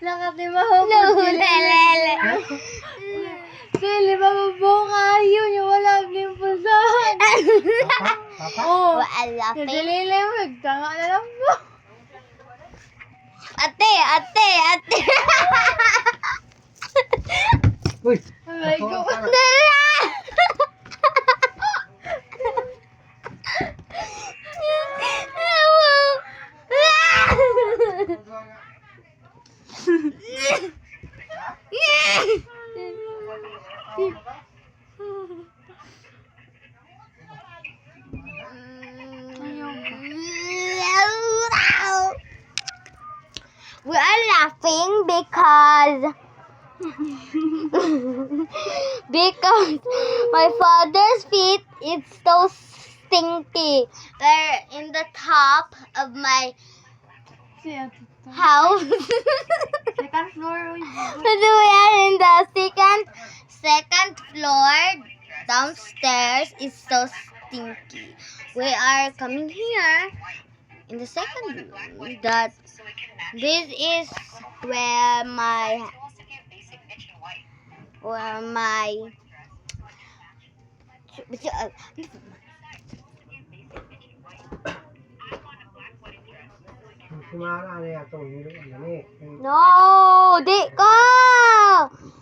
Nakatimaho po Lulelele. Sili, mabubuo kayo niya. Wala din po saan. Oo. Wala pa. Nadalili mo. Nagtanga na lang po. Ate. Uy! Oh my God. Dala! We are laughing because my father's feet is so stinky. They're in the top of my house. Second floor. We are in the second floor. Downstairs is so stinky. We are coming here in the second room. This is where my Sumara na yan itong hilo. No, di ko.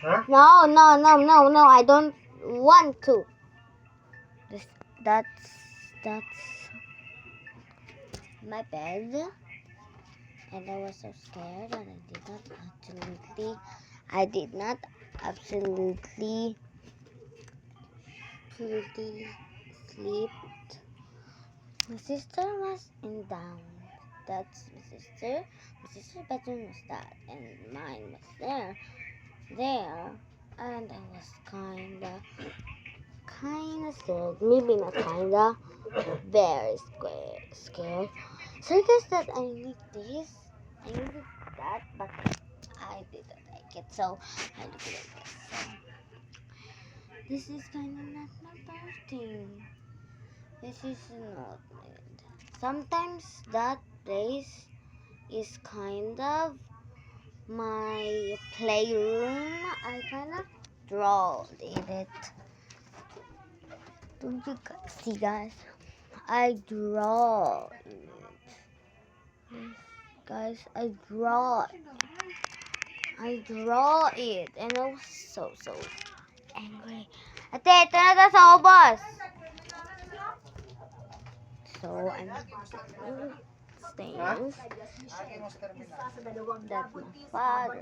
Ha? No. I don't want to. That's my bed, and I was so scared, and I did not absolutely sleep. My sister was in down. That's my sister. My sister's bedroom was that, and mine was there, and I was kinda scared. Maybe not kinda, very scared. So I guess that I need this, I needed that, but I didn't like it, so I look like this. So this is kinda not my birthday. This is not it. Sometimes that place is kind of my playroom. I kind of draw in it. Don't you see, guys? I draw in it. Guys, I draw it. And I was so angry. Ate, ito na tayo sa ubos. So, I'm staying. That's my father.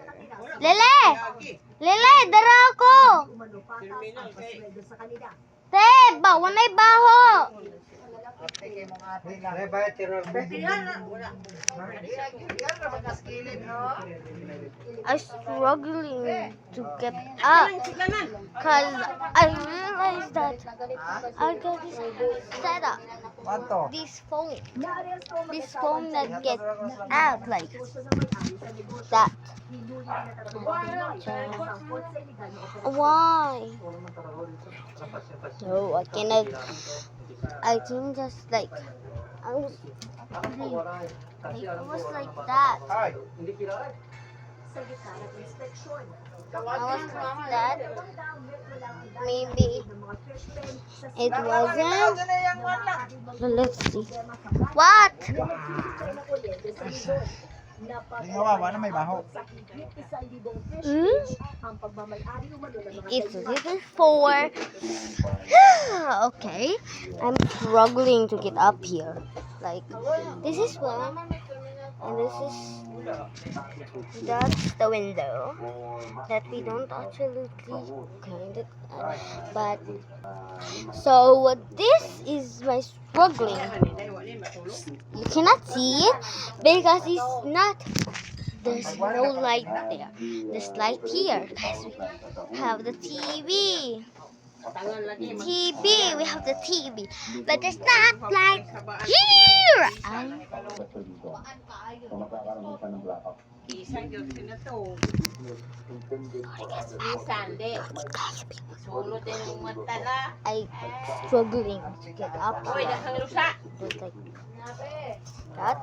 Lele, dara ako. Te, bawa na ibaho. I'm struggling to get up because I realized that I got this set up. This phone that gets out like that. Why? So I cannot. I can just like I was like that. I was like that. Maybe it wasn't. So let's see. What? It's little four. Okay, I'm struggling to get up here. Like this is one, and that's the window that we don't absolutely kind of. But so this is my struggling. You cannot see it because it's not. There's no light there. There's light here. Guys, we have the TV. We have the TV. But there's not light here. I'm struggling to get up here. that.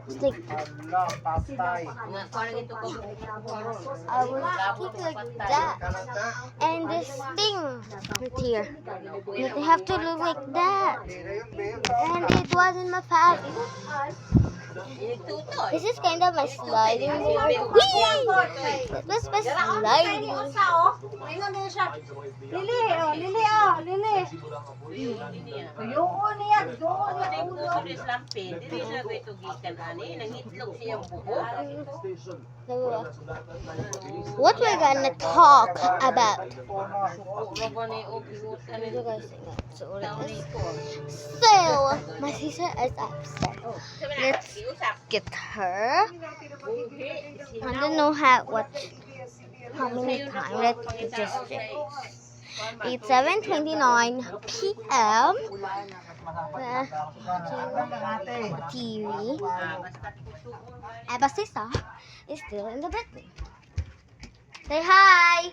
It's like Ala, patay. I will keep like that. And this thing right here. But they have to look like that. And it wasn't my pattern. This is kind of my sliding board. Whee! That was my sliding. What we're gonna talk about? So, my sister is upset. Let's get her. I don't know how many times. Let's just check. It's 7:29 p.m. TV. And my sister is still in the bedroom. Say hi.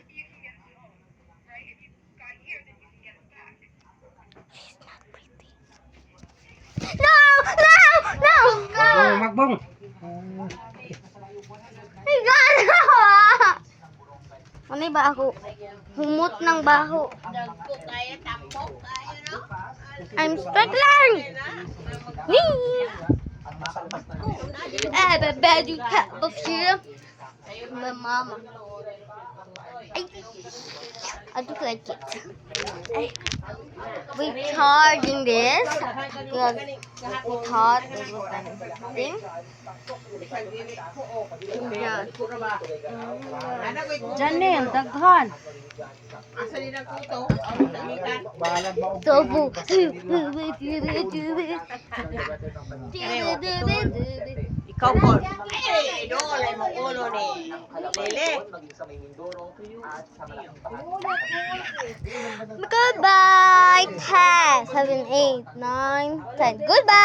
She's not pretty. No! Magbong. Ay, gano! Ano ba ako? Humot ng baho. I'm struggling! Whee! I have a bad cup of sugar. My mama. I don't like it. We're charging this because we thought this was anything. Yeah. Janelle, daghan. Tofu. Ikaw po. Ay, doon ay mong ulo ni Lele. Goodbye. 10, 7, 8, 9, 10. Goodbye.